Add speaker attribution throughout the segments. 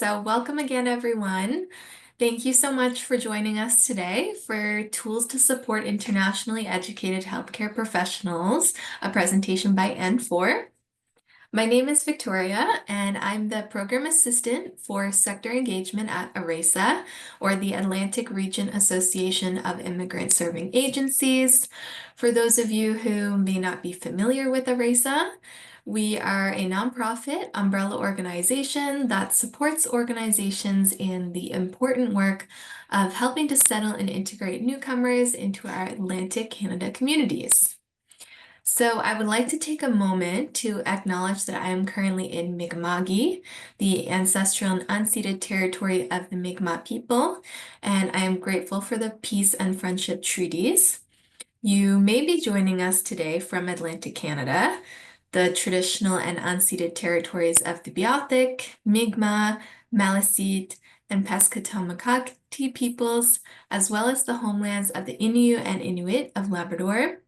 Speaker 1: So welcome again, everyone. Thank you so much for joining us today for Tools to Support Internationally Educated Healthcare Professionals, a presentation by N4. My name is Victoria, and I'm the Program Assistant for Sector Engagement at ARESA, or the Atlantic Region Association of Immigrant Serving Agencies. For those of you who may not be familiar with ARESA, we are a nonprofit umbrella organization that supports organizations in the important work of helping to settle and integrate newcomers into our Atlantic Canada communities. So I would like to take a moment to acknowledge that I am currently in Mi'kma'ki, the ancestral and unceded territory of the Mi'kmaq people, and I am grateful for the peace and friendship treaties. You may be joining us today from Atlantic Canada, the traditional and unceded territories of the Beothuk, Mi'kmaq, Maliseet, and Pescatamakati peoples, as well as the homelands of the Innu and Inuit of Labrador.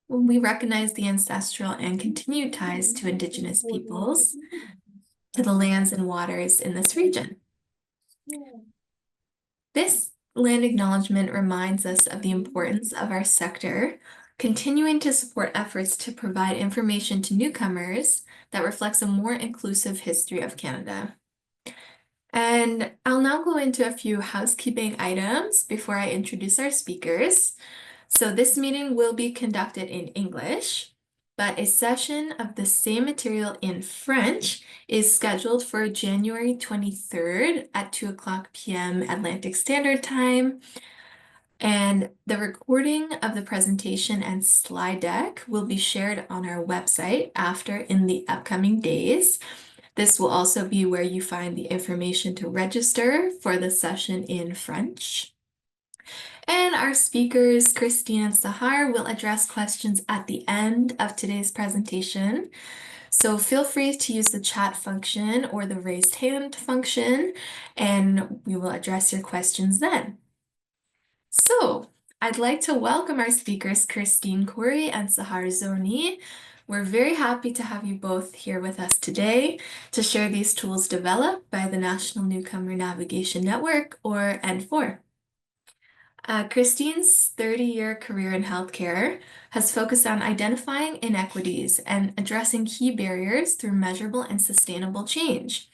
Speaker 1: We recognize the ancestral and continued ties to Indigenous peoples to the lands and waters in this region. This land acknowledgement reminds us of the importance of our sector, continuing to support efforts to provide information to newcomers that reflects a more inclusive history of Canada. And I'll now go into a few housekeeping items before I introduce our speakers. So this meeting will be conducted in English, but a session of the same material in French is scheduled for January 23rd at 2:00 p.m. Atlantic Standard Time. And the recording of the presentation and slide deck will be shared on our website after in the upcoming days. This will also be where you find the information to register for the session in French. And our speakers, Christine and Sahar, will address questions at the end of today's presentation. So feel free to use the chat function or the raised hand function, and we will address your questions then. So I'd like to welcome our speakers, Christine Khoury and Sahar Zoni. We're very happy to have you both here with us today to share these tools developed by the National Newcomer Navigation Network, or N4. Christine's 30-year career in healthcare has focused on identifying inequities and addressing key barriers through measurable and sustainable change.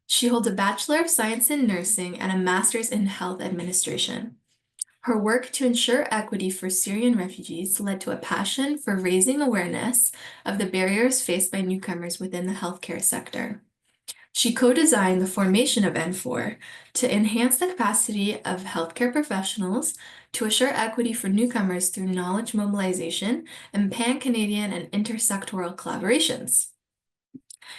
Speaker 1: She holds a Bachelor of Science in Nursing and a Master's in Health Administration. Her work to ensure equity for Syrian refugees led to a passion for raising awareness of the barriers faced by newcomers within the healthcare sector. She co-designed the formation of N4 to enhance the capacity of healthcare professionals to assure equity for newcomers through knowledge mobilization and pan-Canadian and intersectoral collaborations.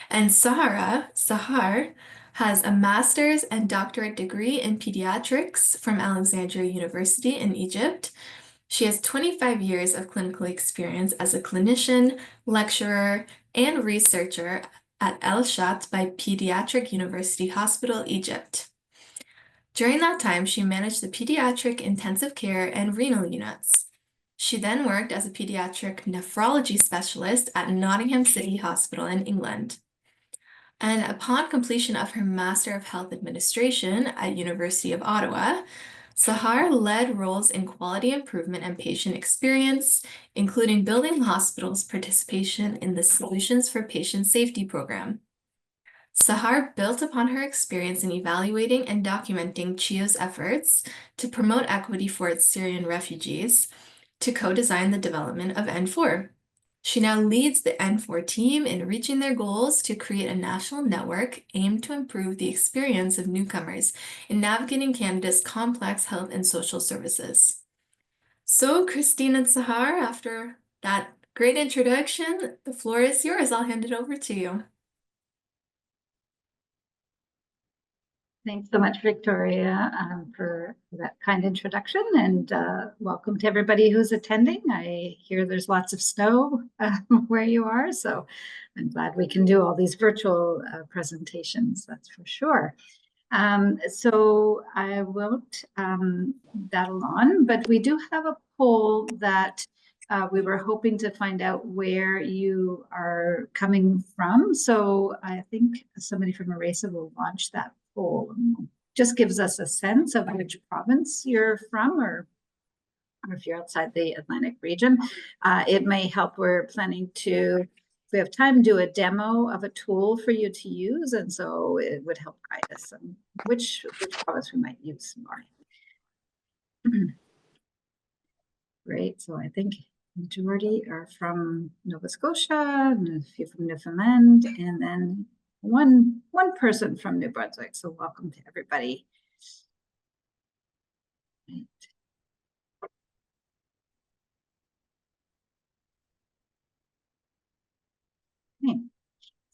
Speaker 1: And Sahar has a master's and doctorate degree in pediatrics from Alexandria University in Egypt. She has 25 years of clinical experience as a clinician, lecturer, and researcher at El Shat by Pediatric University Hospital, Egypt. During that time, she managed the pediatric intensive care and renal units. She then worked as a pediatric nephrology specialist at Nottingham City Hospital in England. And upon completion of her Master of Health Administration at University of Ottawa, Sahar led roles in quality improvement and patient experience, including building the hospital's participation in the Solutions for Patient Safety program. Sahar built upon her experience in evaluating and documenting CHIO's efforts to promote equity for its Syrian refugees to co-design the development of N4. She now leads the N4 team in reaching their goals to create a national network aimed to improve the experience of newcomers in navigating Canada's complex health and social services. So, Christine and Sahar, after that great introduction, the floor is yours. I'll hand it over to you.
Speaker 2: Thanks so much, Victoria, for that kind introduction, and welcome to everybody who's attending. I hear there's lots of snow where you are, so I'm glad we can do all these virtual presentations, that's for sure. So I won't battle on, but we do have a poll that we were hoping to find out where you are coming from. So I think somebody from ARESA will launch that poll. just gives us a sense of which province you're from, or if you're outside the Atlantic region. It may help. We're planning to, if we have time, do a demo of a tool for you to use, and so it would help guide us on which province we might use more. Great. So I think majority are from Nova Scotia, and a few from Newfoundland, and then one person from New Brunswick. So welcome to everybody. Right. Okay.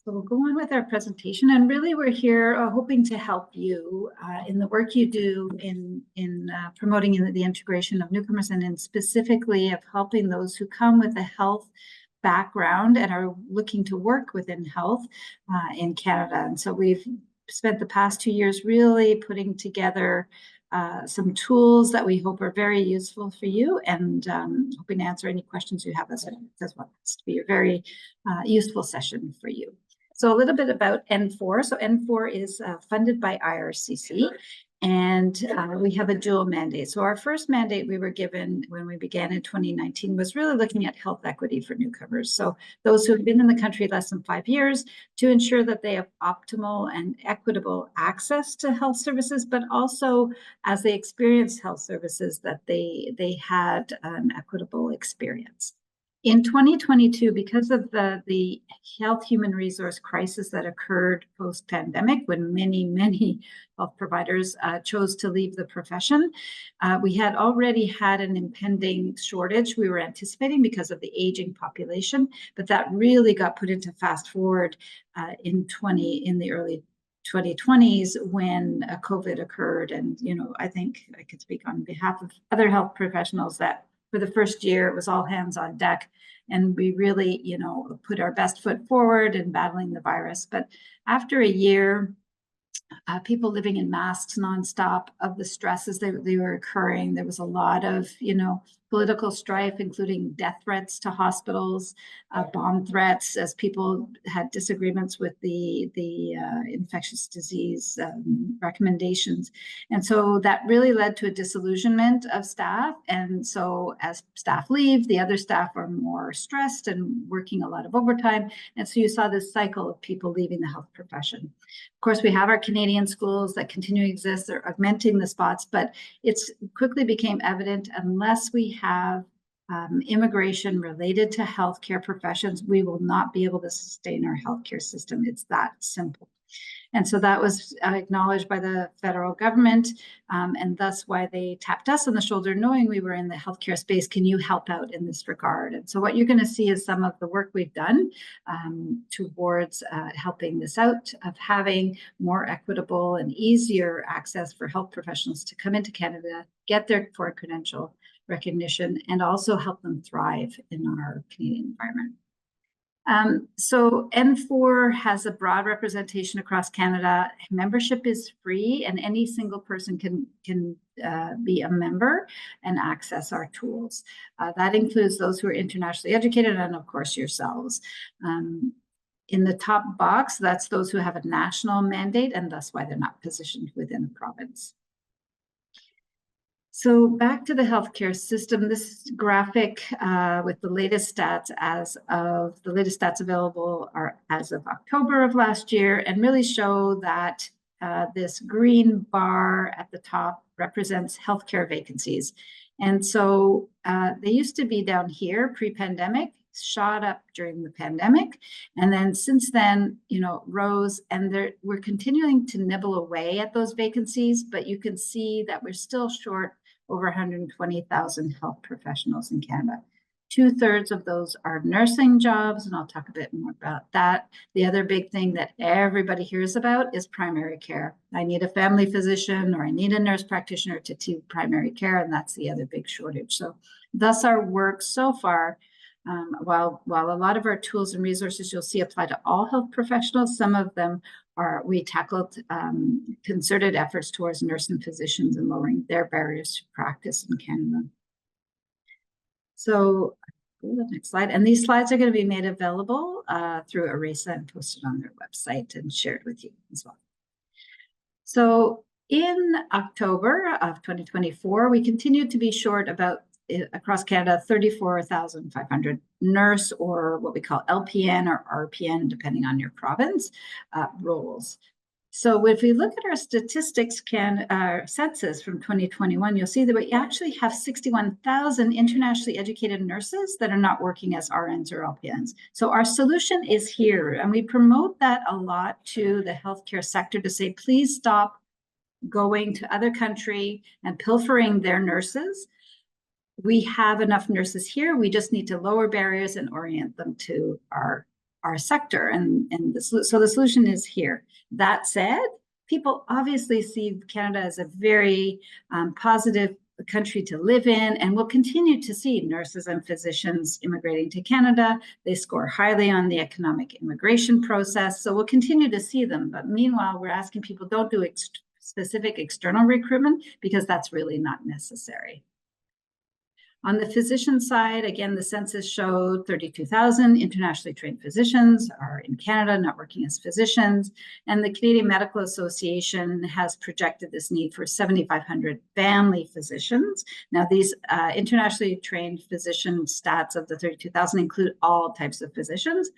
Speaker 2: So we'll go on with our presentation, and really we're here hoping to help you in the work you do in promoting the integration of newcomers, and in specifically of helping those who come with a health background and are looking to work within health in Canada. And so we've spent the past 2 years really putting together some tools that we hope are very useful for you, and hoping to answer any questions you have as well. It's to be a very useful session for you. So a little bit about N4. So N4 is funded by IRCC, and we have a dual mandate. So our first mandate we were given when we began in 2019 was really looking at health equity for newcomers. So those who have been in the country less than 5 years, to ensure that they have optimal and equitable access to health services, but also as they experience health services, that they had an equitable experience. In 2022, because of the health human resource crisis that occurred post-pandemic, when many health providers chose to leave the profession, we had already had an impending shortage we were anticipating because of the aging population, but that really got put into fast forward in the early 2020s when COVID occurred. And, I think I could speak on behalf of other health professionals that for the first year, it was all hands on deck. And we really, put our best foot forward in battling the virus. But after a year, people living in masks nonstop, of the stresses they were occurring, there was a lot of, political strife, including death threats to hospitals, bomb threats, as people had disagreements with the infectious disease recommendations. And so that really led to a disillusionment of staff. And so as staff leave, the other staff are more stressed and working a lot of overtime. And so you saw this cycle of people leaving the health profession. Of course, we have our Canadian schools that continue to exist. They're augmenting the spots, but it's quickly became evident unless we have immigration related to healthcare professions, we will not be able to sustain our healthcare system. It's that simple. And so that was acknowledged by the federal government, and thus why they tapped us on the shoulder, knowing we were in the healthcare space. Can you help out in this regard? And so what you're going to see is some of the work we've done towards helping this out, of having more equitable and easier access for health professionals to come into Canada, get their foreign credential recognition, and also help them thrive in our Canadian environment. So N4 has a broad representation across Canada. Membership is free, and any single person can be a member and access our tools. That includes those who are internationally educated, and of course yourselves. In the top box, that's those who have a national mandate, and that's why they're not positioned within a province. So back to the healthcare system, this graphic with the latest stats available are as of October of last year, and really show that this green bar at the top represents healthcare vacancies. And so they used to be down here pre-pandemic, shot up during the pandemic, and then since then, rose, and we're continuing to nibble away at those vacancies, but you can see that we're still short over 120,000 health professionals in Canada. 2/3 of those are nursing jobs, and I'll talk a bit more about that. The other big thing that everybody hears about is primary care. I need a family physician, or I need a nurse practitioner to do primary care, and that's the other big shortage. So thus our work so far, while a lot of our tools and resources you'll see apply to all health professionals, some of them we tackled concerted efforts towards nurse and physicians and lowering their barriers to practice in Canada. So go to the next slide. And these slides are going to be made available through ERASA and posted on their website and shared with you as well. So In October of 2024, we continued to be short about across Canada 34,500 nurse or what we call LPN or RPN, depending on your province, roles. So if we look at our statistics, census from 2021, you'll see that we actually have 61,000 internationally educated nurses that are not working as RNs or LPNs. So our solution is here, and we promote that a lot to the healthcare sector to say, please stop going to other country and pilfering their nurses. We have enough nurses here. We just need to lower barriers and orient them to our sector. And so the solution is here. That said, people obviously see Canada as a very positive country to live in, and we'll continue to see nurses and physicians immigrating to Canada. They score highly on the economic immigration process, so we'll continue to see them. But meanwhile, we're asking people don't do specific external recruitment because that's really not necessary. On the physician side, again, the census showed 32,000 internationally trained physicians are in Canada, not working as physicians. And the Canadian Medical Association has projected this need for 7,500 family physicians. Now, these internationally trained physician stats of the 32,000 include all types of physicians.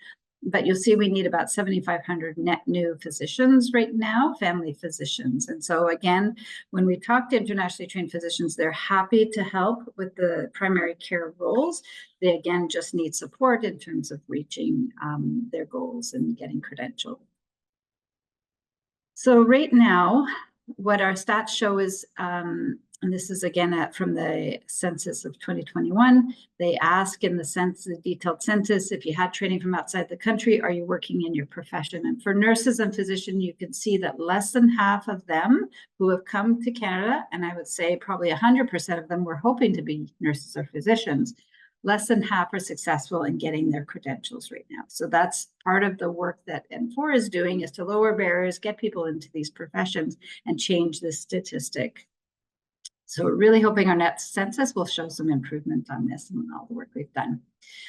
Speaker 2: But you'll see we need about 7,500 net new physicians right now, family physicians. And so again, when we talk to internationally trained physicians, they're happy to help with the primary care roles. They, again, just need support in terms of reaching their goals and getting credentialed. So right now, what our stats show is, and this is again from the census of 2021, they ask in the detailed census, if you had training from outside the country, are you working in your profession? And for nurses and physicians, you can see that less than half of them who have come to Canada, and I would say probably 100% of them were hoping to be nurses or physicians, less than half are successful in getting their credentials right now. So that's part of the work that N4 is doing, is to lower barriers, get people into these professions, and change this statistic. So we're really hoping our next census will show some improvement on this and all the work we've done.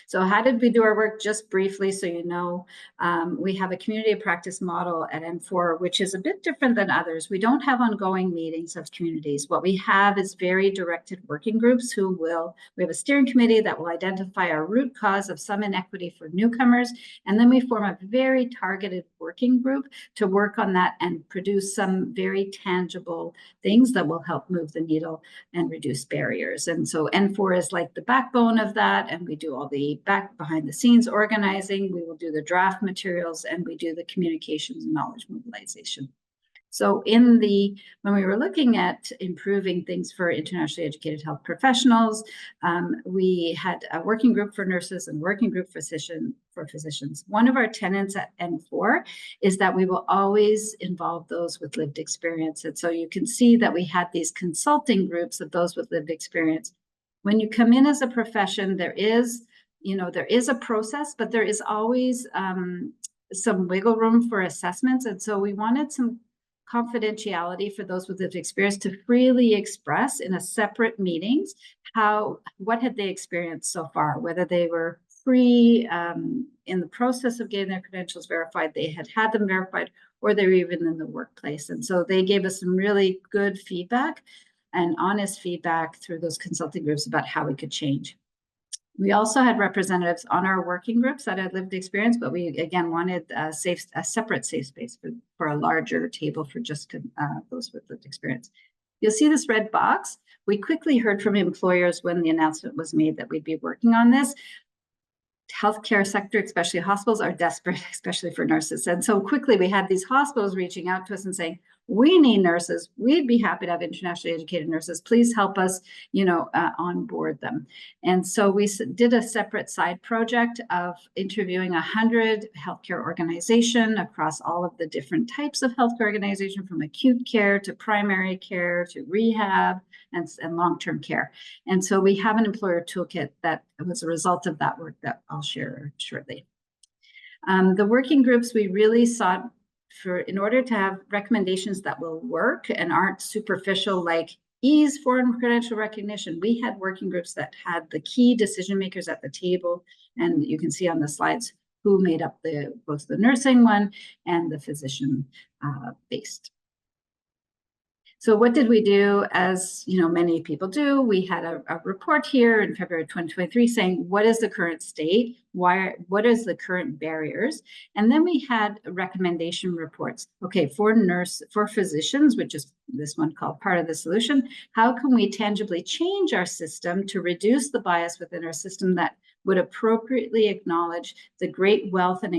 Speaker 2: So how did we do our work? Just briefly, so you know, we have a community of practice model at N4, which is a bit different than others. We don't have ongoing meetings of communities. What we have is very directed working groups we have a steering committee that will identify our root cause of some inequity for newcomers. And then we form a very targeted working group to work on that and produce some very tangible things that will help move the needle and reduce barriers. And so N4 is like the backbone of that, and we do all the behind the scenes organizing, we will do the draft materials, and we do the communications and knowledge mobilization. So when we were looking at improving things for internationally educated health professionals, we had a working group for nurses and working group for physicians. One of our tenets at N4 is that we will always involve those with lived experience. And so you can see that we had these consulting groups of those with lived experience. When you come in as a profession, there is a process, but there is always some wiggle room for assessments. And so we wanted some confidentiality for those with lived experience to freely express in a separate meetings what had they experienced so far, whether they were free in the process of getting their credentials verified, they had them verified, or they were even in the workplace. And so they gave us some really good feedback and honest feedback through those consulting groups about how we could change. We also had representatives on our working groups that had lived experience, but we again wanted a separate safe space for a larger table for just those with lived experience. You'll see this red box. We quickly heard from employers when the announcement was made that we'd be working on this. Healthcare sector, especially hospitals, are desperate, especially for nurses. And so quickly we had these hospitals reaching out to us and saying, we need nurses. We'd be happy to have internationally educated nurses. Please help us, onboard them. And so we did a separate side project of interviewing 100 healthcare organizations across all of the different types of healthcare organization, from acute care to primary care to rehab and long-term care. And so we have an employer toolkit that was a result of that work that I'll share shortly. The working groups we really sought in order to have recommendations that will work and aren't superficial, like ease foreign credential recognition. We had working groups that had the key decision makers at the table, and you can see on the slides who made up both the nursing one and the physician based. So what did we do? As you know, many people do, we had a report here in February 2023 saying, what is the current state? What is the current barriers? And then we had recommendation reports. Okay, for physicians, which is this one called part of the solution, how can we tangibly change our system to reduce the bias within our system that would appropriately acknowledge the great wealth and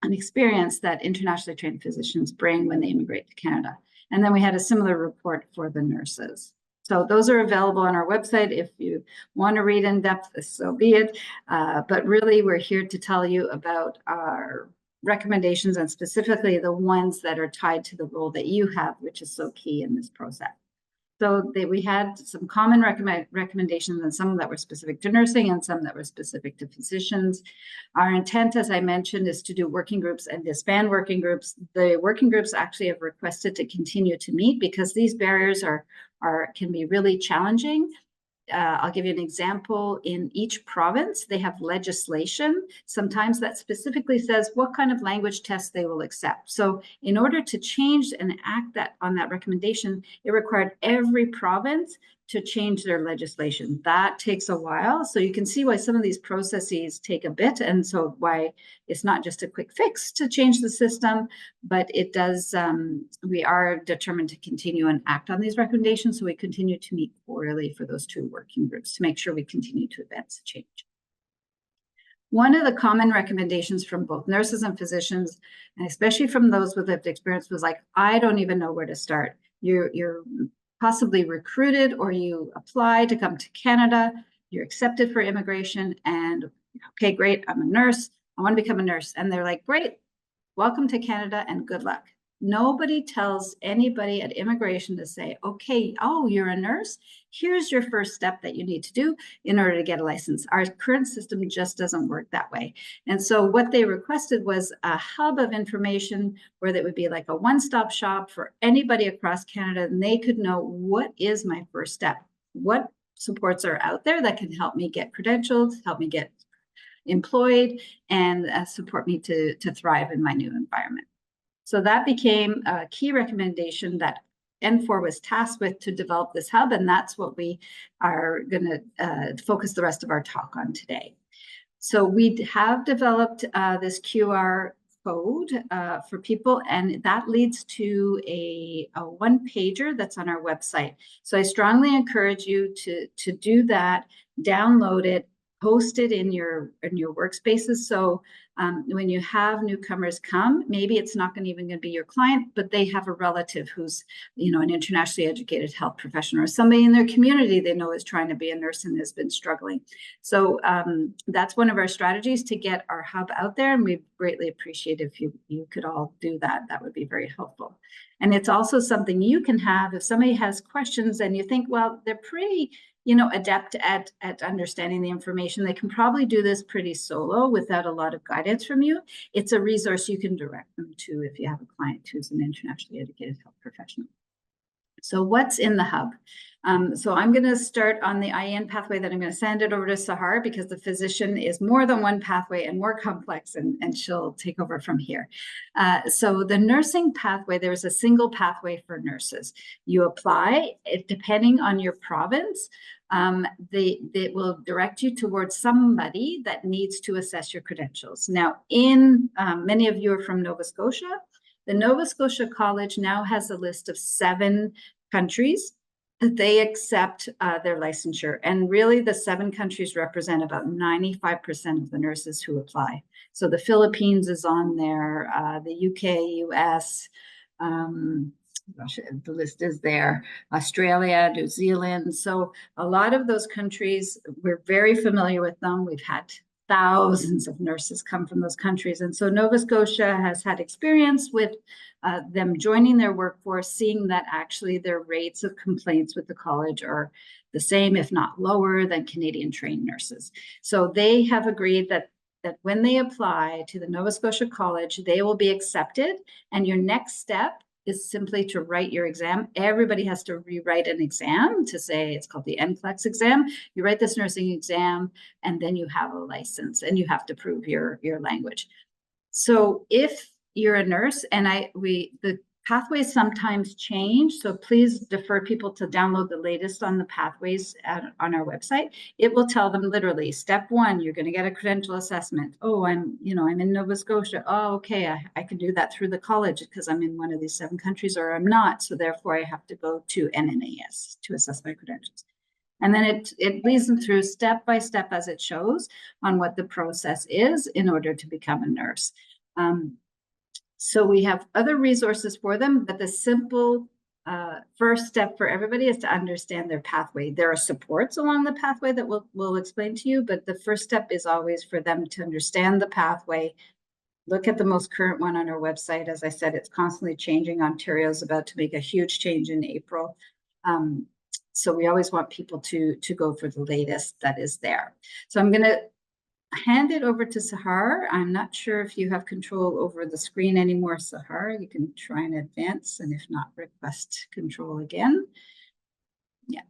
Speaker 2: experience that internationally trained physicians bring when they immigrate to Canada? And then we had a similar report for the nurses. So those are available on our website if you want to read in depth, so be it. But really, we're here to tell you about our recommendations and specifically the ones that are tied to the role that you have, which is so key in this process. So we had some common recommendations and some that were specific to nursing and some that were specific to physicians. Our intent, as I mentioned, is to do working groups and disband working groups. The working groups actually have requested to continue to meet because these barriers can be really challenging. I'll give you an example. In each province, they have legislation sometimes that specifically says what kind of language tests they will accept. So in order to change and act on that recommendation, it required every province to change their legislation. That takes a while. So you can see why some of these processes take a bit. And so why it's not just a quick fix to change the system, but it does, we are determined to continue and act on these recommendations. So we continue to meet quarterly for those two working groups to make sure we continue to advance the change. One of the common recommendations from both nurses and physicians, and especially from those with lived experience, was like, I don't even know where to start. You're possibly recruited or you apply to come to Canada, you're accepted for immigration, and okay, great, I'm a nurse, I want to become a nurse. And they're like, great, welcome to Canada and good luck. Nobody tells anybody at immigration to say, okay, oh, you're a nurse? Here's your first step that you need to do in order to get a license. Our current system just doesn't work that way. And so what they requested was a hub of information where that would be like a one-stop shop for anybody across Canada, and they could know, what is my first step? What supports are out there that can help me get credentialed, help me get employed, and support me to thrive in my new environment. So that became a key recommendation that N4 was tasked with to develop this hub, and that's what we are going to focus the rest of our talk on today. So we have developed this QR code for people, and that leads to a one-pager that's on our website. So I strongly encourage you to do that, download it, post it in your workspaces. So when you have newcomers come, maybe it's not even going to be your client, but they have a relative who's, an internationally educated health professional or somebody in their community they know is trying to be a nurse and has been struggling. So that's one of our strategies to get our hub out there, and we greatly appreciate if you could all do that. That would be very helpful. And it's also something you can have if somebody has questions and you think, well, they're pretty adept at understanding the information. They can probably do this pretty solo without a lot of guidance from you. It's a resource you can direct them to if you have a client who's an internationally educated health professional. So what's in the hub? So I'm going to start on the IEN pathway, then I'm going to send it over to Sahar because the physician is more than one pathway and more complex, and she'll take over from here. So the nursing pathway, there's a single pathway for nurses. You apply, depending on your province, they will direct you towards somebody that needs to assess your credentials. Now, many of you are from Nova Scotia. The Nova Scotia College now has a list of 7 countries that they accept their licensure. And really, the 7 countries represent about 95% of the nurses who apply. So the Philippines is on there, the UK, US, the list is there, Australia, New Zealand. So a lot of those countries, we're very familiar with them. We've had thousands of nurses come from those countries. And so Nova Scotia has had experience with them joining their workforce, seeing that actually their rates of complaints with the college are the same, if not lower, than Canadian trained nurses. So they have agreed that when they apply to the Nova Scotia College, they will be accepted. And your next step is simply to write your exam. Everybody has to rewrite an exam to say, it's called the NCLEX exam. You write this nursing exam, and then you have a license, and you have to prove your language. So if you're a nurse, and the Pathways sometimes change, so please defer people to download the latest on the pathways on our website. It will tell them literally, step 1, you're going to get a credential assessment. Oh, I'm in Nova Scotia. Oh, okay, I can do that through the college because I'm in one of these 7 countries, or I'm not. So therefore, I have to go to NNAS to assess my credentials. And then it leads them through step by step as it shows on what the process is in order to become a nurse. So we have other resources for them, but the simple first step for everybody is to understand their pathway. There are supports along the pathway that we'll explain to you, but the first step is always for them to understand the pathway. Look at the most current one on our website. As I said, it's constantly changing. Ontario's about to make a huge change in April. So we always want people to go for the latest that is there. So I'm going to hand it over to Sahar. I'm not sure if you have control over the screen anymore, Sahar. You can try and advance, and if not, request control again. Yeah.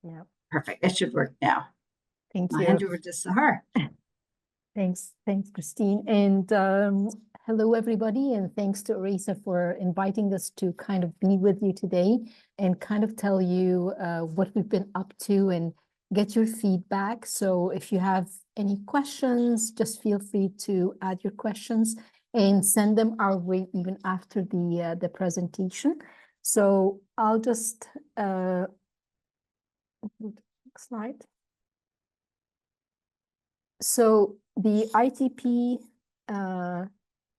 Speaker 3: Yeah.
Speaker 2: Perfect. It should work now.
Speaker 3: Thank
Speaker 2: I'll
Speaker 3: you.
Speaker 2: hand over to Sahar.
Speaker 3: Thanks, Christine. And hello, everybody. And thanks to Arisa for inviting us to kind of be with you today and kind of tell you what we've been up to and get your feedback. So if you have any questions, just feel free to add your questions and send them our way even after the presentation. So I'll just next slide. So the ITP, the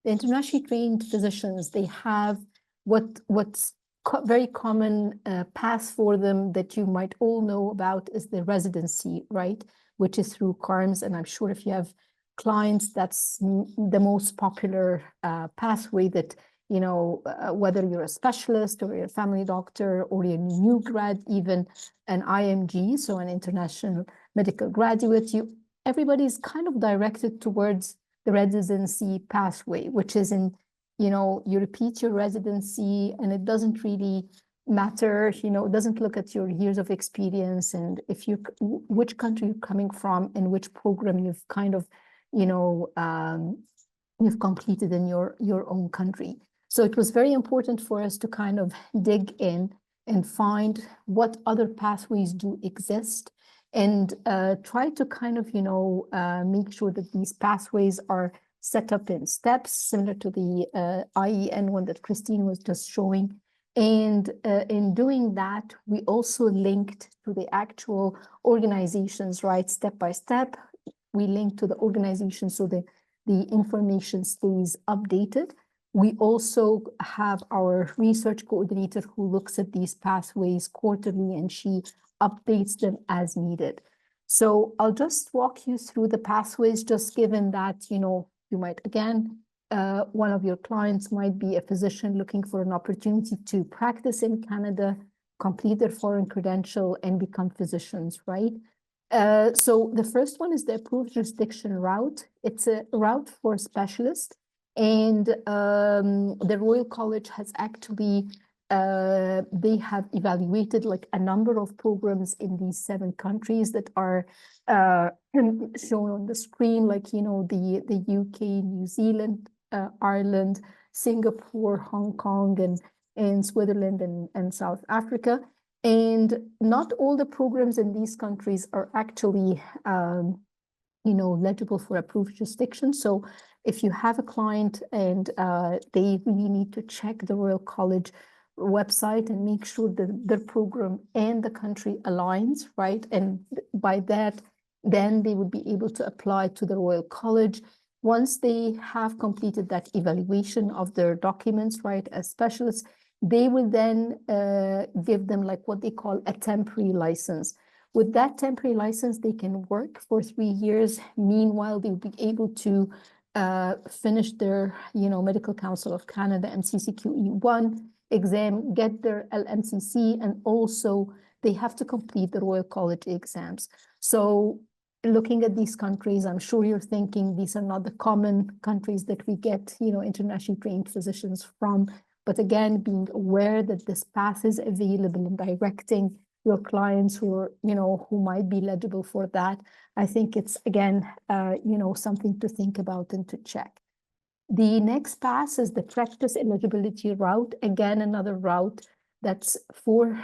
Speaker 3: internationally trained physicians, they have what's very common path for them that you might all know about is the residency, right? Which is through CARMS. And I'm sure if you have clients, that's the most popular pathway that, whether you're a specialist or you're a family doctor or you're a new grad, even an IMG, so an international medical graduate, everybody's kind of directed towards the residency pathway, which is you repeat your residency and it doesn't really matter, it doesn't look at your years of experience and if which country you're coming from and which program you've kind of, you've completed in your own country. So it was very important for us to kind of dig in and find what other pathways do exist and try to kind of, make sure that these pathways are set up in steps similar to the IEN one that Christine was just showing. And in doing that, we also linked to the actual organizations, right? Step by step, we link to the organization so the information stays updated. We also have our research coordinator who looks at these pathways quarterly and she updates them as needed. So I'll just walk you through the pathways, just given that, you might, again, one of your clients might be a physician looking for an opportunity to practice in Canada, complete their foreign credential and become physicians, right? So the first one is the approved jurisdiction route. It's a route for specialists. And the Royal College has actually they have evaluated like a number of programs in these 7 countries that are shown on the screen, like, the UK, New Zealand, Ireland, Singapore, Hong Kong, and Switzerland and South Africa. And not all the programs in these countries are actually, eligible for approved jurisdiction. So if you have a client and they really need to check the Royal College website and make sure that their program and the country aligns, right? And by that, then they would be able to apply to the Royal College. Once they have completed that evaluation of their documents, right, as specialists, they will then give them like what they call a temporary license. With that temporary license, they can work for 3 years. Meanwhile, they'll be able to finish their, Medical Council of Canada MCCQE1 exam, get their LMCC, and also they have to complete the Royal College exams. So looking at these countries, I'm sure you're thinking these are not the common countries that we get, internationally trained physicians from. But again, being aware that this path is available and directing your clients who are, who might be eligible for that, I think it's, again, something to think about and to check. The next pass is the practice eligibility route. Again, another route that's for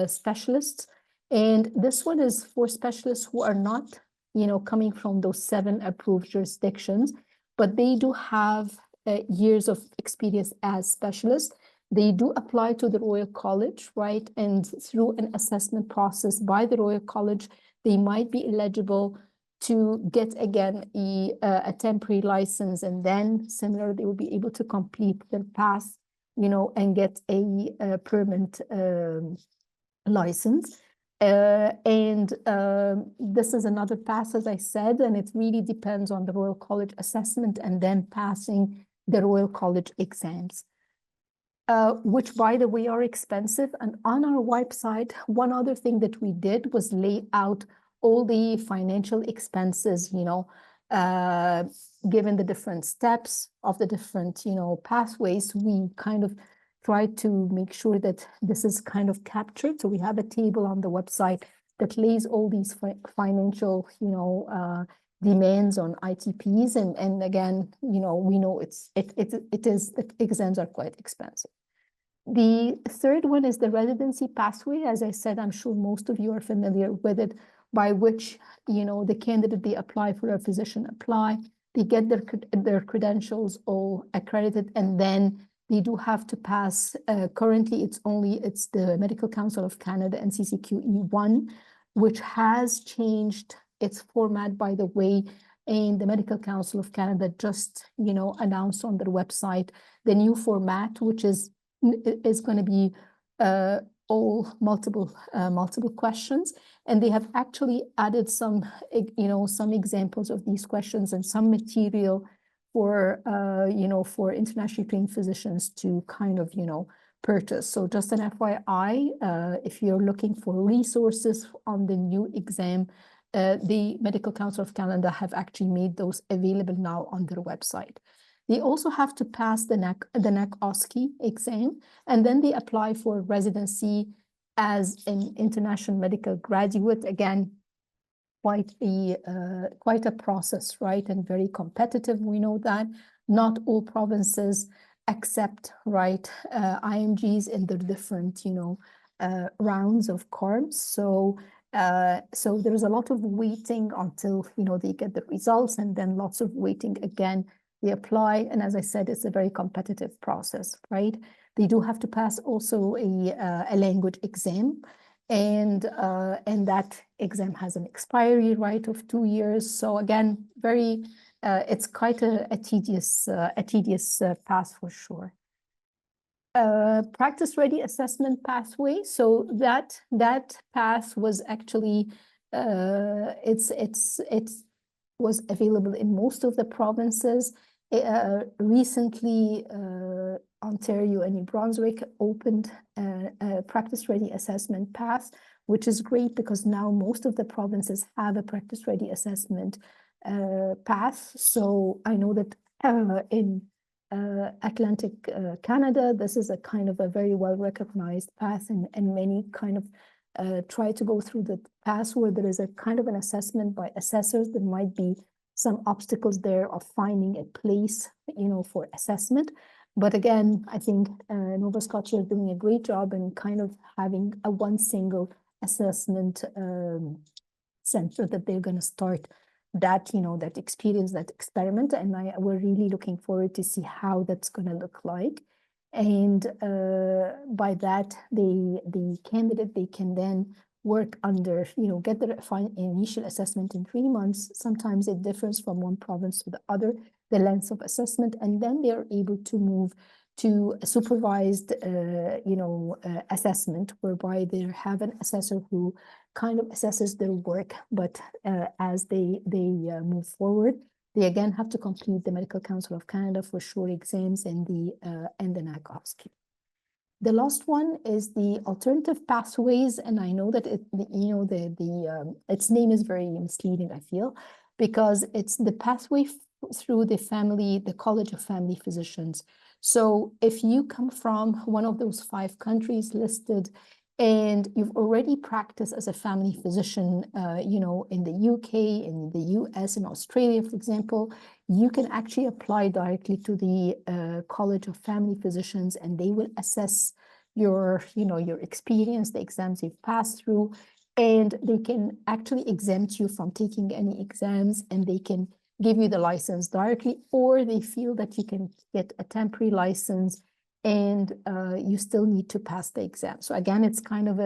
Speaker 3: specialists. And this one is for specialists who are not, coming from those 7 approved jurisdictions, but they do have years of experience as specialists. They do apply to the Royal College, right? And through an assessment process by the Royal College, they might be eligible to get again a temporary license, and then similarly they will be able to complete their pass, and get a permanent license. This is another pass, as I said, and it really depends on the Royal College assessment and then passing the Royal College exams. Which, by the way, are expensive. And on our website, one other thing that we did was lay out all the financial expenses, given the different steps of the different, pathways. We kind of tried to make sure that this is kind of captured. So we have a table on the website that lays all these financial, demands on ITPs. And again, we know the exams are quite expensive. The third one is the residency pathway. As I said, I'm sure most of you are familiar with it, by which, the candidate, they apply for a physician apply, they get their credentials all accredited, and then they do have to pass, currently it's the Medical Council of Canada and CCQE1, which has changed its format, by the way, and the Medical Council of Canada just, announced on their website the new format, which is going to be all multiple questions, and they have actually added some examples of these questions and some material for for internationally trained physicians to kind of purchase. So just an FYI, if you're looking for resources on the new exam, the Medical Council of Canada have actually made those available now on their website. They also have to pass the NAC-OSCE exam, and then they apply for residency as an international medical graduate. Again, quite a process, right? And very competitive. We know that not all provinces accept, right, IMGs in the different, rounds of CORMs. So there's a lot of waiting until, they get the results, and then lots of waiting again. They apply, and as I said, it's a very competitive process, right? They do have to pass also a language exam, and that exam has an expiry, right, of 2 years. So again, it's quite a tedious path for sure. Practice ready assessment pathway. So that path was actually it was available in most of the provinces. Recently, Ontario and New Brunswick opened a practice-ready assessment path, which is great because now most of the provinces have a practice-ready assessment path. So I know that in Atlantic Canada, this is a kind of a very well-recognized path, and many kind of try to go through the path where there is a kind of an assessment by assessors. There might be some obstacles there of finding a place, for assessment. But again, I think Nova Scotia is doing a great job in kind of having a one single assessment center that they're going to start that, that experience, that experiment. And we're really looking forward to see how that's going to look like. And by that, the candidate, they can then work under, get their initial assessment in 3 months. Sometimes it differs from one province to the other, the length of assessment, and then they are able to move to a supervised, assessment, whereby they have an assessor who kind of assesses their work, but as they move forward, they again have to complete the Medical Council of Canada for sure exams and the NAC-OSCE. The last one is the alternative pathways, and I know that its name is very misleading, I feel, because it's the pathway through the College of Family Physicians. So if you come from one of those 5 countries listed and you've already practiced as a family physician, in the UK, in the US, in Australia, for example, you can actually apply directly to the College of Family Physicians, and they will assess your experience, the exams you've passed through, and they can actually exempt you from taking any exams, and they can give you the license directly, or they feel that you can get a temporary license and you still need to pass the exam. So again, it's kind of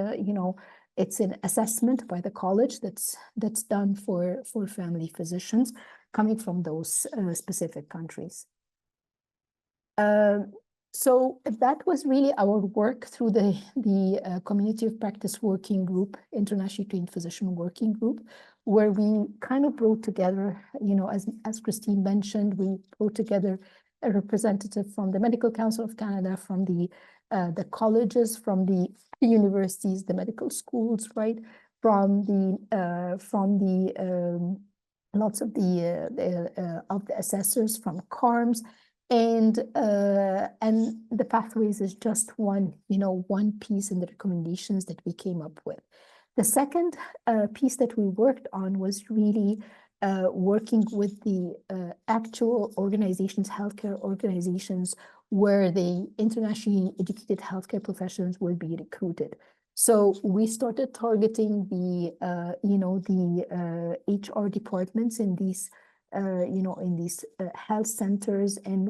Speaker 3: it's an assessment by the college that's done for family physicians coming from those specific countries. So that was really our work through the Community of Practice Working Group, Internationally Trained Physician Working Group, where we kind of brought together, as Christine mentioned, we brought together a representative from the Medical Council of Canada, from the colleges, from the universities, the medical schools, right, from the lots of the assessors, from CARMS, and the pathways is just one piece in the recommendations that we came up with. The second piece that we worked on was really working with the actual organizations, healthcare organizations, where the internationally educated healthcare professionals will be recruited. So we started targeting the HR departments in these health centers, and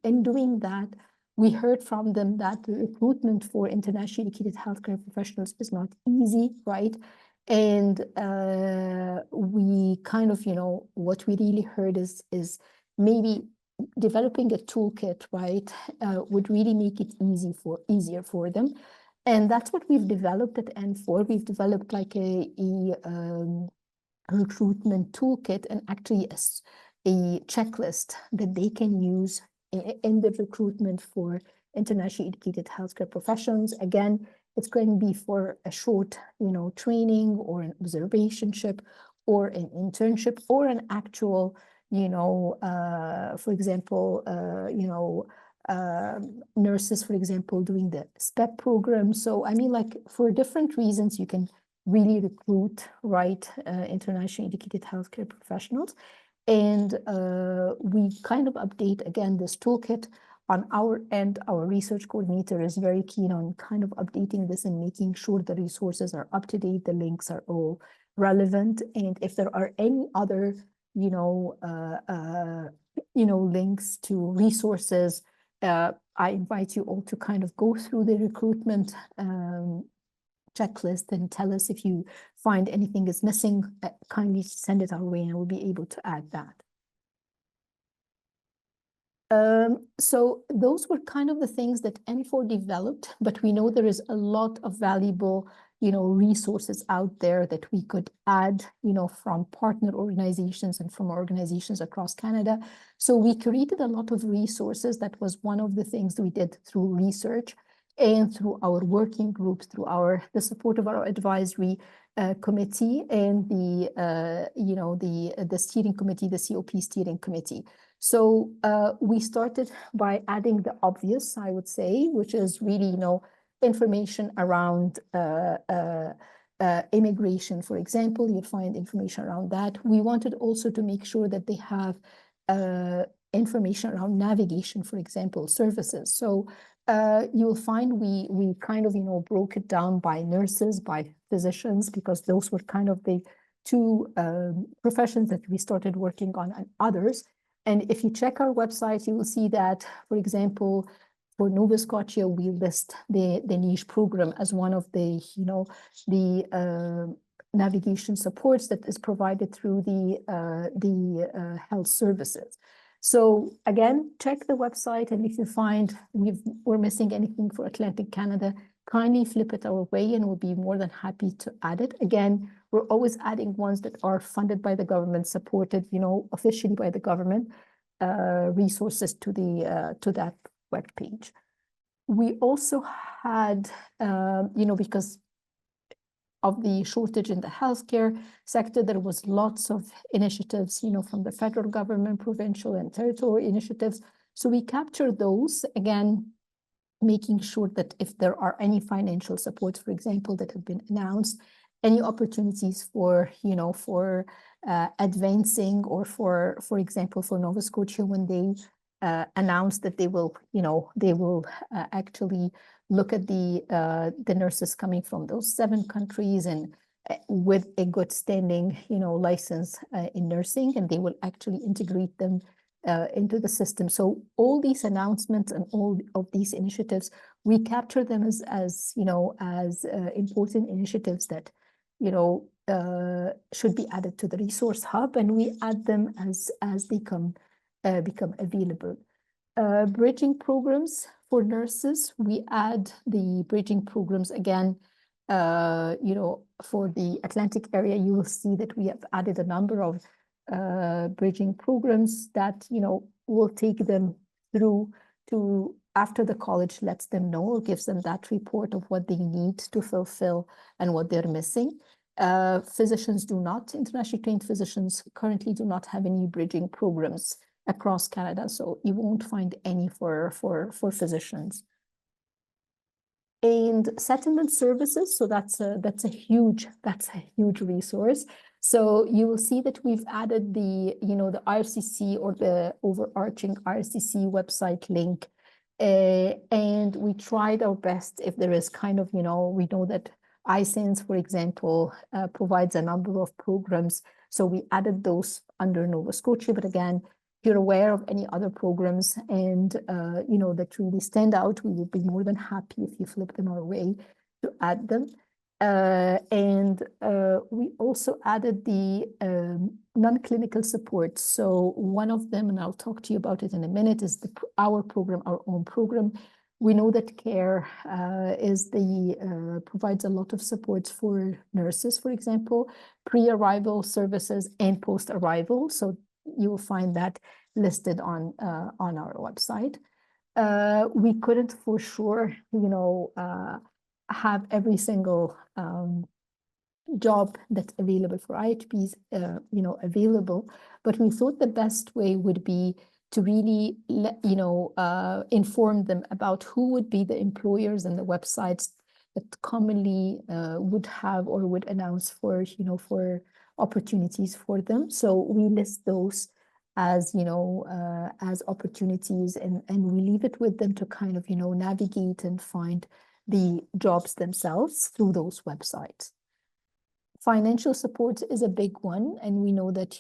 Speaker 3: in doing that, we heard from them that the recruitment for internationally educated healthcare professionals is not easy, right? And we kind of, what we really heard is maybe developing a toolkit, right, would really make it easier for them. And that's what we've developed at N4. We've developed like a recruitment toolkit, and actually a checklist that they can use in the recruitment for internationally educated healthcare professions. Again, it's going to be for a short, training, or an observationship, or an internship, or an actual, for example, nurses, for example, doing the SPEP program. So, I mean, like, for different reasons, you can really recruit, right, internationally educated healthcare professionals. And we kind of update, again, this toolkit on our end. Our research coordinator is very keen on kind of updating this and making sure the resources are up to date, the links are all relevant. And if there are any other, links to resources, I invite you all to kind of go through the recruitment checklist and tell us if you find anything is missing. Kindly send it our way, and we'll be able to add that. So those were kind of the things that N4 developed, but we know there is a lot of valuable, resources out there that we could add, from partner organizations and from organizations across Canada. So we created a lot of resources. That was one of the things we did through research and through our working groups, through the support of our advisory committee, and the steering committee, the COP steering committee. So we started by adding the obvious, I would say, which is really, information around immigration, for example. You'll find information around that. We wanted also to make sure that they have information around navigation, for example, services. So you'll find we kind of, broke it down by nurses, by physicians, because those were kind of the two professions that we started working on, and others. And if you check our website, you will see that, for example, for Nova Scotia, we list the niche program as one of the, navigation supports that is provided through the health services. So again, check the website, and if you find we're missing anything for Atlantic Canada, kindly flip it our way, and we'll be more than happy to add it. Again, we're always adding ones that are funded by the government, supported, officially by the government, resources to that web page. We also had, because of the shortage in the healthcare sector, there was lots of initiatives, from the federal government, provincial and territorial initiatives. So we captured those. Again, making sure that if there are any financial supports, for example, that have been announced, any opportunities for, for advancing, or for example, for Nova Scotia, when they announced that they will, actually look at the nurses coming from those 7 countries and with a good standing, license in nursing, and they will actually integrate them into the system. So all these announcements and all of these initiatives, we capture them as important initiatives that, should be added to the resource hub, and we add them as they become available. Bridging programs for nurses, we add the bridging programs again. For the Atlantic area, you will see that we have added a number of bridging programs that, will take them through to after the college lets them know or gives them that report of what they need to fulfill and what they're missing. Physicians do not, internationally trained physicians currently do not have any bridging programs across Canada, so you won't find any for physicians. And settlement services, so that's a huge resource. So you will see that we've added the IRCC, or the overarching IRCC website link, and we tried our best. If there is kind of, we know that iSense, for example, provides a number of programs, so we added those under Nova Scotia. But again, if you're aware of any other programs and that really stand out, we would be more than happy if you flip them our way to add them. And we also added the non-clinical support. So one of them, and I'll talk to you about it in a minute, is our program, our own program. We know that CARE provides a lot of supports for nurses, for example, pre-arrival services and post-arrival. So you will find that listed on our website. We couldn't for sure, have every single job that's available for IEHPs, available, but we thought the best way would be to really inform them about who would be the employers and the websites that commonly would have or would announce for opportunities for them. So we list those as as opportunities, and we leave it with them to kind of navigate and find the jobs themselves through those websites. Financial support is a big one, and we know that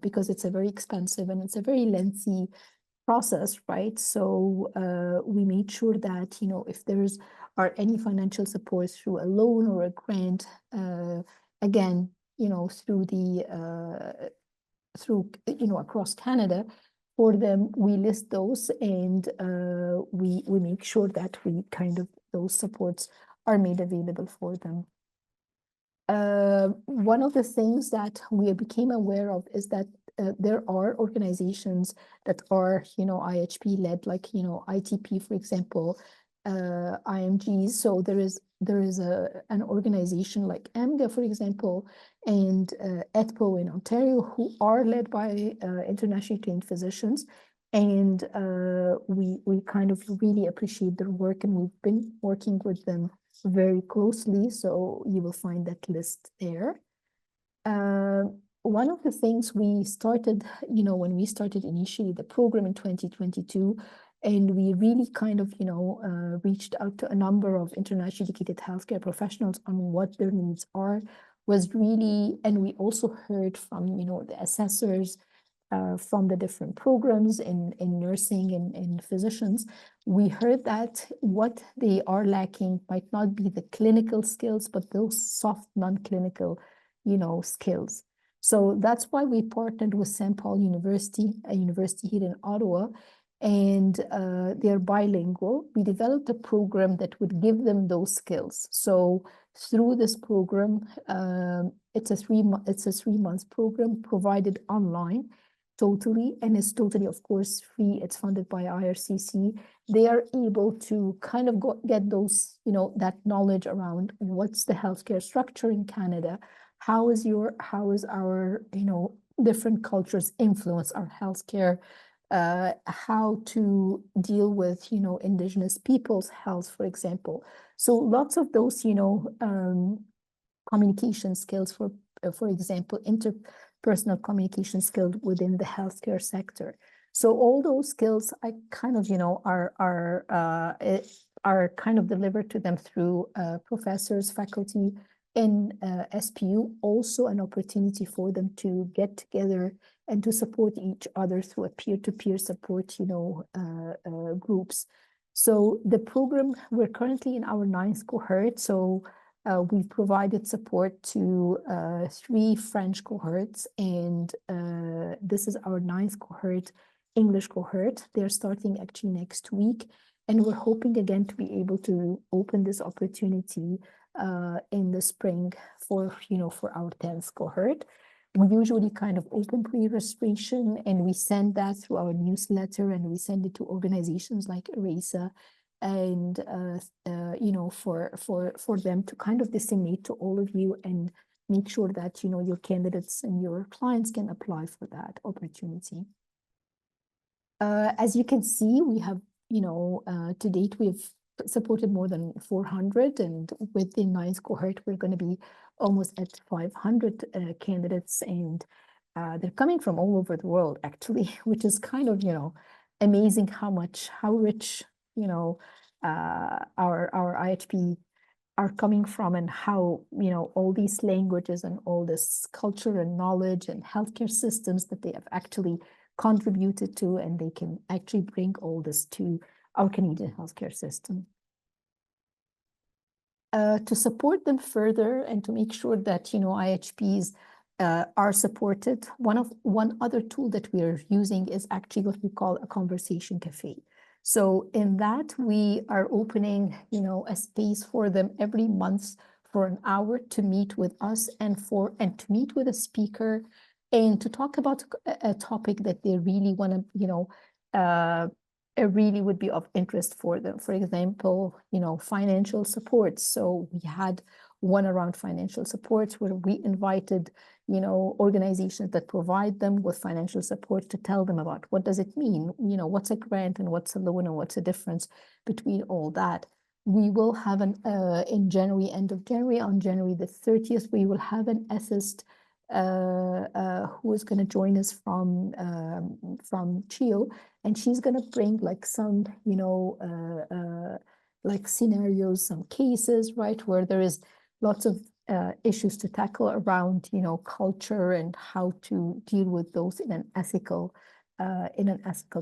Speaker 3: because it's a very expensive and it's a very lengthy process, right? So we made sure that if there's are any financial support through a loan or a grant, again, through the across Canada, for them, we list those, and we make sure that those supports are made available for them. One of the things that we became aware of is that there are organizations that are IHP led, like ITP, for example, IMGs. So there is an organization like AMGA, for example, and ETPO in Ontario, who are led by internationally trained physicians, and we kind of really appreciate their work, and we've been working with them very closely. So you will find that list there. One of the things we started, when we started initially the program in 2022, and we really kind of, reached out to a number of internationally educated healthcare professionals on what their needs are, was really, and we also heard from, the assessors from the different programs in nursing and physicians. We heard that what they are lacking might not be the clinical skills, but those soft non-clinical, skills. So that's why we partnered with St. Paul University, a university here in Ottawa, and they're bilingual. We developed a program that would give them those skills. So through this program, it's a 3-month program provided online totally, and it's totally, of course, free. It's funded by IRCC. They are able to kind of get those, that knowledge around what's the healthcare structure in Canada, how is our, different cultures influence our healthcare how to deal with, indigenous people's health, for example. So lots of those, communication skills, for example, interpersonal communication skills within the healthcare sector. So all those skills, I kind of, are kind of delivered to them through professors, faculty in SPU. Also an opportunity for them to get together and to support each other through a peer-to-peer support, groups. So the program, we're currently in our 9th cohort. So we've provided support to 3 French cohorts, and this is our 9th cohort, English cohort. They're starting actually next week, and we're hoping again to be able to open this opportunity in the spring for our 10th cohort. We usually kind of open pre-registration, and we send that through our newsletter, and we send it to organizations like ERASA, and for them to kind of disseminate to all of you and make sure that your candidates and your clients can apply for that opportunity. As you can see, we have to date we've supported more than 400, and with the 9th cohort we're going to be almost at 500 candidates, and they're coming from all over the world actually, which is kind of amazing how rich our IHP are coming from, and how all these languages and all this culture and knowledge and healthcare systems that they have actually contributed to, and they can actually bring all this to our Canadian healthcare system. To support them further and to make sure that IHPs are supported, one other tool that we are using is actually what we call a conversation cafe. So in that, we are opening a space for them every month for an hour to meet with us and to meet with a speaker and to talk about a topic that they really want to it really would be of interest for them. For example, financial support. So we had one around financial support where we invited, organizations that provide them with financial support to tell them about what does it mean, what's a grant and what's a loan and what's the difference between all that. We will have in January, end of January, on January the 30th, we will have an ethicist who is going to join us from CHIO, and she's going to bring like some, like scenarios, some cases, right, where there is lots of issues to tackle around, culture and how to deal with those in an ethical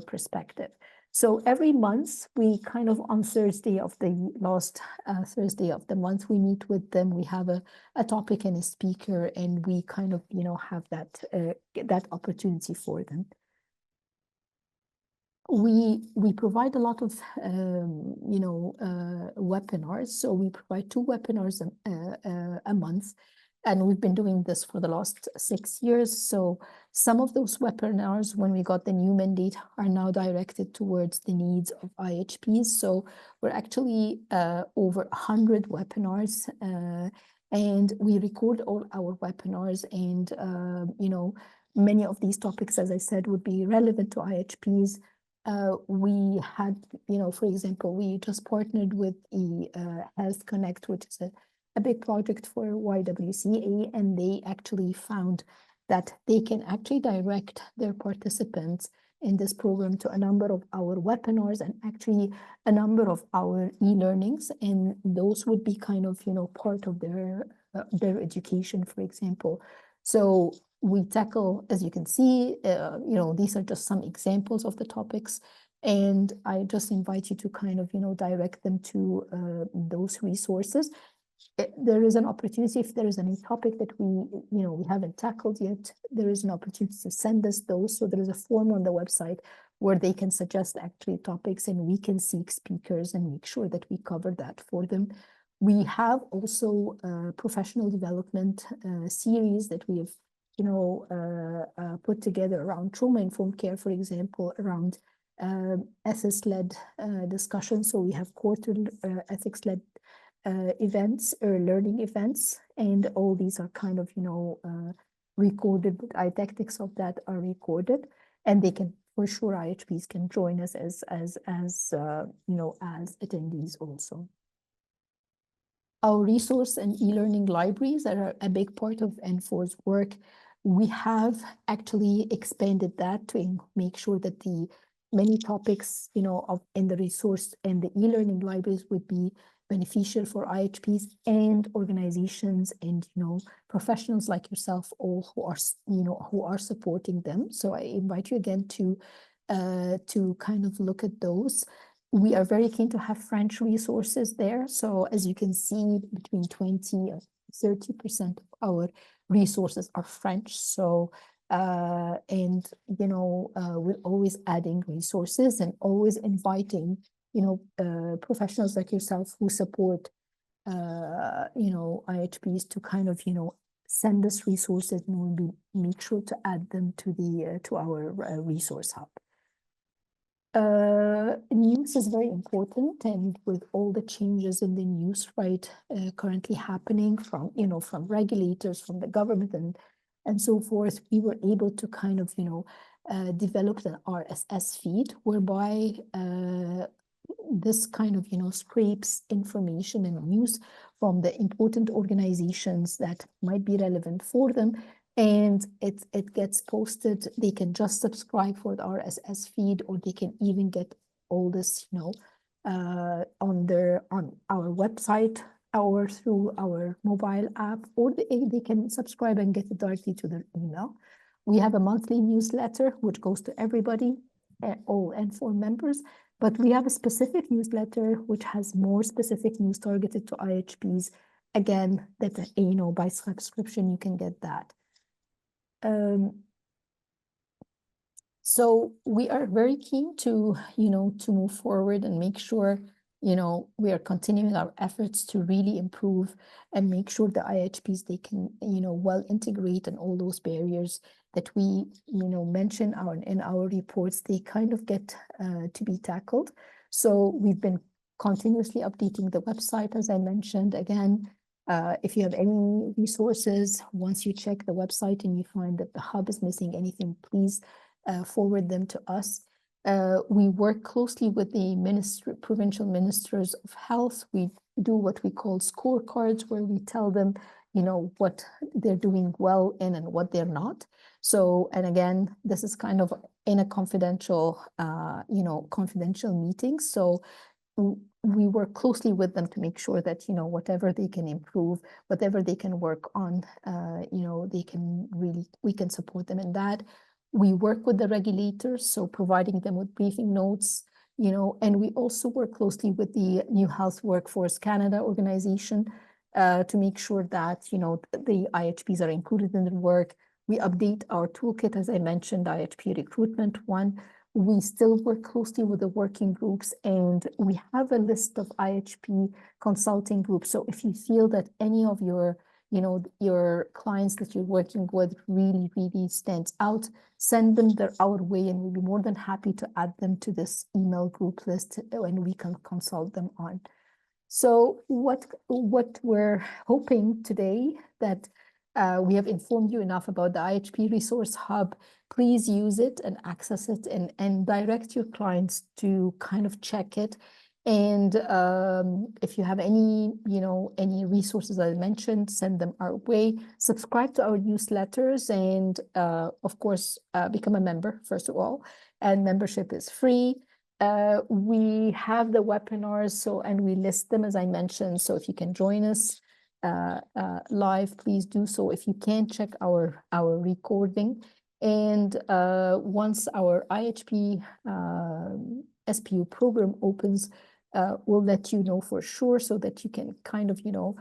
Speaker 3: perspective. So every month, we kind of on Thursday of the last Thursday of the month, we meet with them. We have a topic and a speaker, and we kind of, have that opportunity for them. We provide a lot of, webinars. So we provide 2 webinars a month, and we've been doing this for the last 6 years. So some of those webinars, when we got the new mandate, are now directed towards the needs of IHPs. So we're actually over 100 webinars, and we record all our webinars, and many of these topics, as I said, would be relevant to IHPs. We had, for example, we just partnered with Health Connect, which is a big project for YWCA, and they actually found that they can actually direct their participants in this program to a number of our webinars and actually a number of our e-learnings, and those would be kind of, part of their education, for example. So we tackle, as you can see, these are just some examples of the topics, and I just invite you to kind of, direct them to those resources. There is an opportunity, if there is any topic that we haven't tackled yet, there is an opportunity to send us those. So there is a form on the website where they can suggest actually topics, and we can seek speakers and make sure that we cover that for them. We have also a professional development series that we have put together around trauma-informed care, for example, around ethics-led discussion. So we have quarterly ethics-led events or learning events, and all these are kind of recorded. The didactics of that are recorded, and they can for sure IHPs can join us as you know, as attendees also. Our resource and e-learning libraries are a big part of N4's work. We have actually expanded that to make sure that the many topics, you know, in the resource and the e-learning libraries would be beneficial for IHPs and organizations and, you know, professionals like yourself, all who are, you know, who are supporting them. So I invite you again to kind of look at those. We are very keen to have French resources there. So as you can see, between 20 and 30% of our resources are French. So, and, you know, we're always adding resources and always inviting, you know, professionals like yourself who support, you know, IHPs to kind of, you know, send us resources, and we'll make sure to add them to the to our resource hub. News is very important, and with all the changes in the news, right, currently happening from, you know, from regulators, from the government and so forth, we were able to kind of, you know, develop an RSS feed whereby this kind of, you know, scrapes information and news from the important organizations that might be relevant for them, and it gets posted. They can just subscribe for the RSS feed, or they can even get all this, you know, on our website or through our mobile app, or they can subscribe and get it directly to their email. We have a monthly newsletter which goes to everybody, all N4 members, but we have a specific newsletter which has more specific news targeted to IHPs. Again, that, you know, by subscription you can get that. So we are very keen to, you know, to move forward and make sure, you know, we are continuing our efforts to really improve and make sure the IHPs, they can, you know, well integrate, and all those barriers that we, you know, mention in our reports, they kind of get to be tackled. So we've been continuously updating the website, as I mentioned. Again, if you have any resources, once you check the website and you find that the hub is missing anything, please forward them to us. We work closely with the provincial ministers of health. We do what we call scorecards, where we tell them, you know, what they're doing well in and what they're not. So, and again, this is kind of in a confidential, you know, confidential meeting. So we work closely with them to make sure that, you know, whatever they can improve, whatever they can work on, you know, they can really, we can support them in that. We work with the regulators, so providing them with briefing notes, you know, and we also work closely with the New Health Workforce Canada organization to make sure that, you know, the IHPs are included in the work. We update our toolkit, as I mentioned, IHP recruitment one. We still work closely with the working groups, and we have a list of IHP consulting groups. So if you feel that any of your, you know, your clients that you're working with really, really stands out, send them our way, and we'll be more than happy to add them to this email group list, and we can consult them on. So what we're hoping today, that we have informed you enough about the IHP Resource Hub. Please use it and access it, and direct your clients to kind of check it. And if you have any, you know, any resources I mentioned, send them our way. Subscribe to our newsletters, and of course, become a member, first of all. And membership is free. We have the webinars, so, and we list them, as I mentioned. So if you can join us live, please do so. If you can't, check our recording. And once our IHP SPU program opens, we'll let you know for sure, so that you can kind of, you know,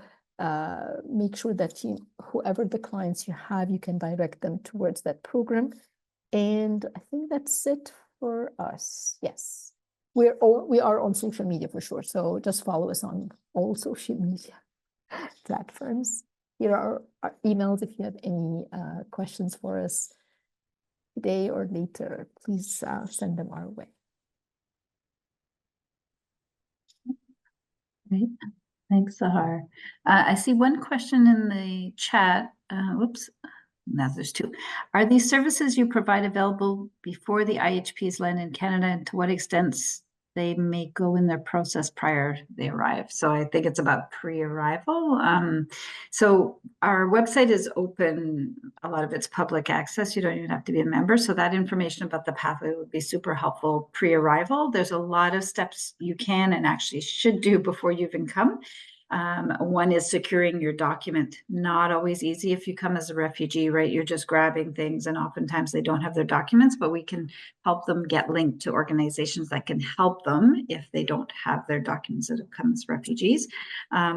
Speaker 3: make sure that whoever the clients you have, you can direct them towards that program. And I think that's it for us. Yes, we are on social media for sure. So just follow us on all social media platforms. Here are our emails if you have any questions for us today or later. Please send them our way.
Speaker 2: Great. Thanks, Sahar. I see one question in the chat. Whoops, now there's two. Are these services you provide available before the IEHPs land in Canada, and to what extent they may go in their process prior they arrive? So I think it's about pre-arrival. So our website is open. A lot of it's public access. You don't even have to be a member. So that information about the pathway would be super helpful pre-arrival. There's a lot of steps you can and actually should do before you even come. One is securing your document. Not always easy if you come as a refugee, right? You're just grabbing things, and oftentimes they don't have their documents, but we can help them get linked to organizations that can help them if they don't have their documents that have come as refugees.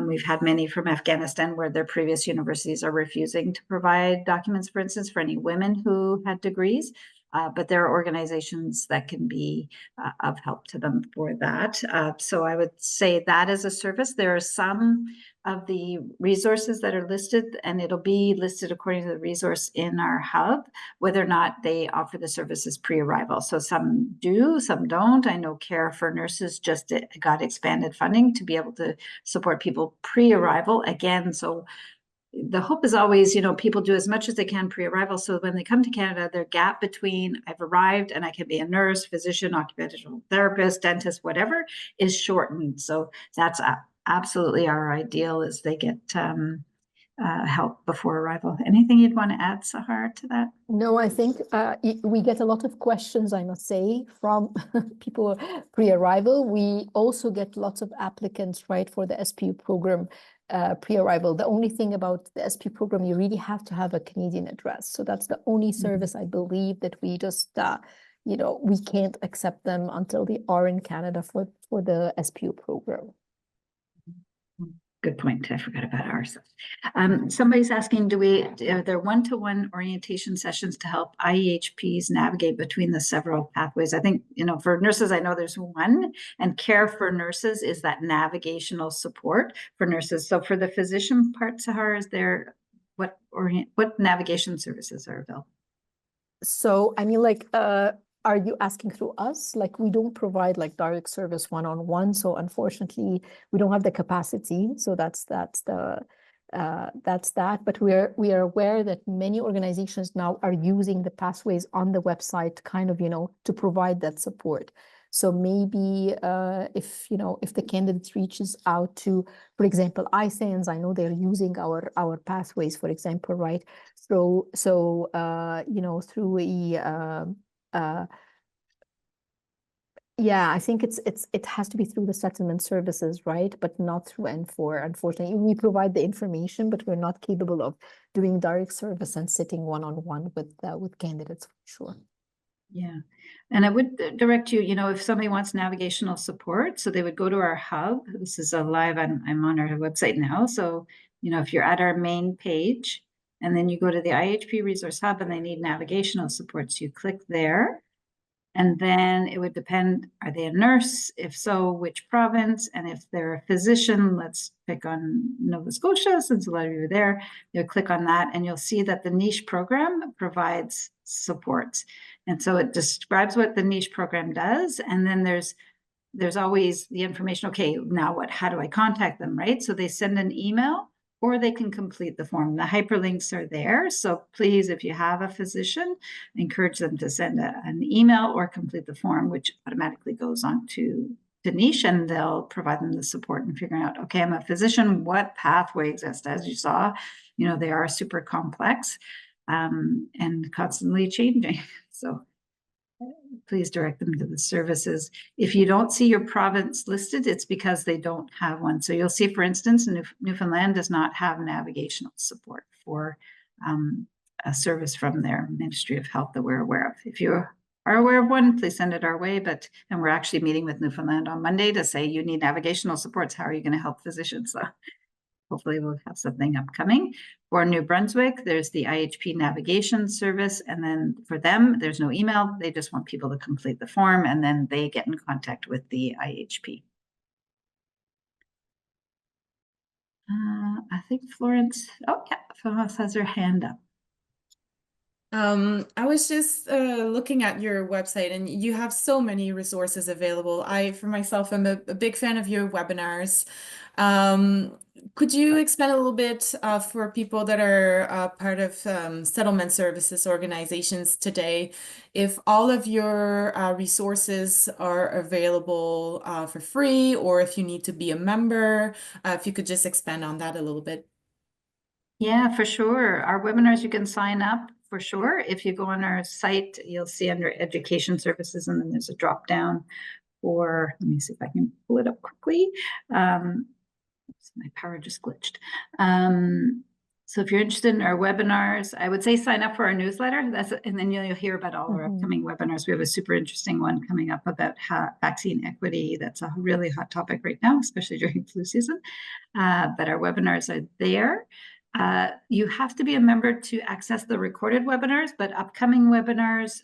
Speaker 2: We've had many from Afghanistan where their previous universities are refusing to provide documents, for instance, for any women who had degrees. But there are organizations that can be of help to them for that. So I would say that as a service. There are some of the resources that are listed, and it'll be listed according to the resource in our hub, whether or not they offer the services pre-arrival. So some do, some don't. I know Care for Nurses just got expanded funding to be able to support people pre-arrival again. So the hope is always, people do as much as they can pre-arrival. So when they come to Canada, their gap between I've arrived and I can be a nurse, physician, occupational therapist, dentist, whatever, is shortened. So that's absolutely our ideal, is they get help before arrival. Anything you'd want to add, Sahar, to that?
Speaker 3: No, I think we get a lot of questions, I must say, from people pre-arrival. We also get lots of applicants, right, for the SPU program pre-arrival. The only thing about the SP program, you really have to have a Canadian address. So that's the only service I believe that we just, we can't accept them until they are in Canada for the SPU program.
Speaker 2: Good point. I forgot about ours. Somebody's asking, are there one-to-one orientation sessions to help IEHPs navigate between the several pathways? I think, for nurses, I know there's one, and Care for Nurses is that navigational support for nurses. So for the physician part, Sahar, is there, what navigation services are available?
Speaker 3: So, I mean, are you asking through us? Like, we don't provide like direct service one-on-one. So unfortunately, we don't have the capacity. So that's that. But we are aware that many organizations now are using the pathways on the website, kind of, to provide that support. So maybe if the candidate reaches out to, for example, ISANS, I know they're using our pathways, for example, right? So through yeah, I think it has to be through the settlement services, right? But not through N4. Unfortunately, we provide the information, but we're not capable of doing direct service and sitting one-on-one with candidates, for sure.
Speaker 2: Yeah. And I would direct you, if somebody wants navigational support, so they would go to our hub. This is a live, I'm on our website now. So, if you're at our main page and then you go to the IHP Resource Hub and they need navigational support, so you click there. And then it would depend, are they a nurse? If so, which province? And if they're a physician, let's pick on Nova Scotia, since a lot of you are there, you'll click on that and you'll see that the niche program provides supports. And so it describes what the niche program does. And then there's always the information, okay, now what, how do I contact them, right? So they send an email or they can complete the form. The hyperlinks are there. So please, if you have a physician, encourage them to send an email or complete the form, which automatically goes on to niche, and they'll provide them the support in figuring out, okay, I'm a physician, what pathway exists? As you saw, they are super complex and constantly changing. So please direct them to the services. If you don't see your province listed, it's because they don't have one. So you'll see, for instance, Newfoundland does not have navigational support for a service from their Ministry of Health that we're aware of. If you are aware of one, please send it our way. And we're actually meeting with Newfoundland on Monday to say, you need navigational supports. How are you going to help physicians? So hopefully we'll have something upcoming. For New Brunswick, there's the IHP navigation service. And then for them, there's no email. They just want people to complete the form, and then they get in contact with the IHP. I think Florence, Florence has her hand up.
Speaker 4: I was just looking at your website, and you have so many resources available. I, for myself, am a big fan of your webinars. Could you expand a little bit for people that are part of settlement services organizations today, if all of your resources are available for free, or if you need to be a member, if you could just expand on that a little bit.
Speaker 2: Yeah, for sure. Our webinars, you can sign up for sure. If you go on our site, you'll see under education services, and then there's a drop down for, let me see if I can pull it up quickly. My power just glitched. So if you're interested in our webinars, I would say sign up for our newsletter. And then you'll hear about all our upcoming webinars. We have a super interesting one coming up about vaccine equity. That's a really hot topic right now, especially during flu season. But our webinars are there. You have to be a member to access the recorded webinars, but upcoming webinars,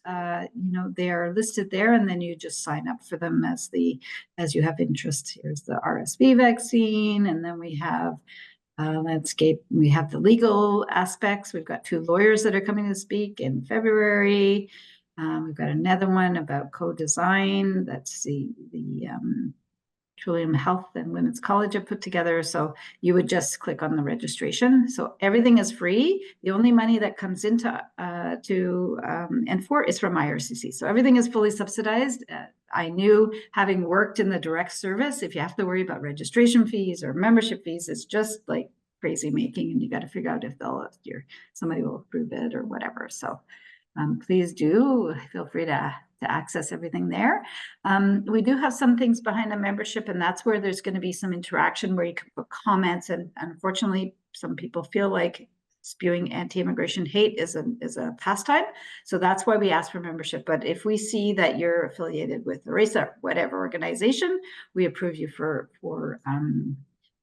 Speaker 2: they are listed there, and then you just sign up for them as you have interest. Here's the RSV vaccine, and then we have landscape. We have the legal aspects. We've got 2 lawyers that are coming to speak in February. We've got another one about co-design. That's the Trillium Health and Women's College have put together. So you would just click on the registration. So everything is free. The only money that comes into N4 is from IRCC. So everything is fully subsidized. I knew, having worked in the direct service, if you have to worry about registration fees or membership fees, it's just like crazy making, and you got to figure out if somebody will approve it or whatever. So please do feel free to access everything there. We do have some things behind the membership, and that's where there's going to be some interaction where you can put comments. And unfortunately, some people feel like spewing anti-immigration hate is a pastime. So that's why we ask for membership. But if we see that you're affiliated with ERASA, whatever organization, we approve you for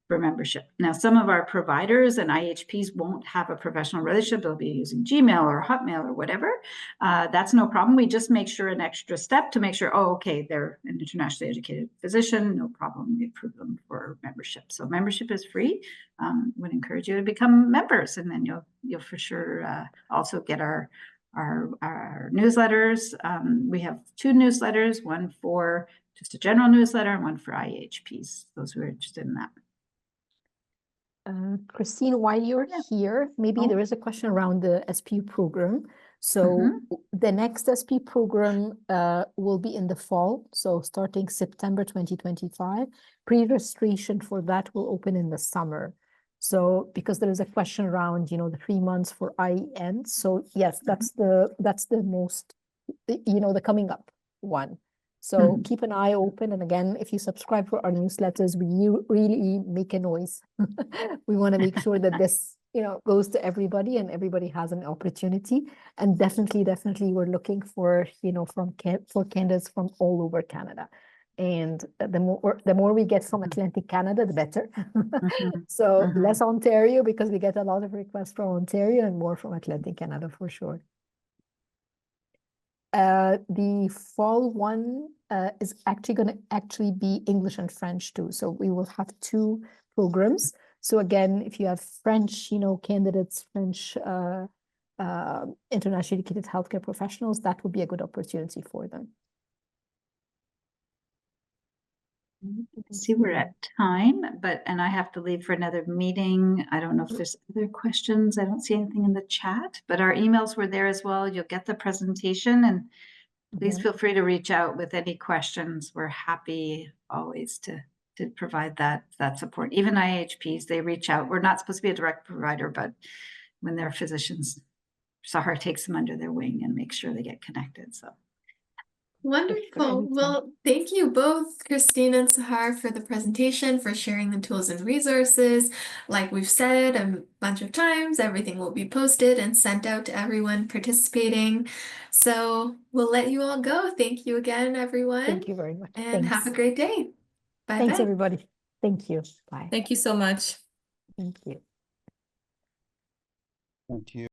Speaker 2: membership. Now, some of our providers and IEHPs won't have a professional relationship. They'll be using Gmail or Hotmail or whatever. That's no problem. We just make sure an extra step to make sure, okay, they're an internationally educated physician, no problem. We approve them for membership. So membership is free. Would encourage you to become members, and then you'll for sure also get our newsletters. We have 2 newsletters, one for just a general newsletter and one for IEHPs, those who are interested in that.
Speaker 3: Christine, while you're here, maybe there is a question around the SPU program. So the next SP program will be in the fall. So starting September 2025, pre-registration for that will open in the summer. So because there is a question around, the 3 months for IEN. So yes, that's the most, the coming up one. So keep an eye open. And again, if you subscribe for our newsletters, we really make a noise. We want to make sure that this, goes to everybody and everybody has an opportunity. And definitely, we're looking for, for candidates from all over Canada. And the more we get from Atlantic Canada, the better. So less Ontario, because we get a lot of requests from Ontario, and more from Atlantic Canada for sure. The fall one is actually going to be English and French too. So we will have 2 programs. So again, if you have French, candidates, French internationally educated healthcare professionals, that would be a good opportunity for them.
Speaker 2: See, we're at time, and I have to leave for another meeting. I don't know if there's other questions. I don't see anything in the chat, but our emails were there as well. You'll get the presentation, and please feel free to reach out with any questions. We're happy always to provide that support. Even IEHPs, they reach out. We're not supposed to be a direct provider, but when they're physicians, Sahar takes them under their wing and makes sure they get connected. So.
Speaker 1: Wonderful. Well, thank you both, Christine and Sahar, for the presentation, for sharing the tools and resources. Like we've said a bunch of times, everything will be posted and sent out to everyone participating. So we'll let you all go. Thank you again, everyone.
Speaker 3: Thank you very much.
Speaker 1: And have a great day. Bye-bye.
Speaker 3: Thanks, everybody. Thank you. Bye.
Speaker 4: Thank you so much.
Speaker 3: Thank you.
Speaker 5: Thank you.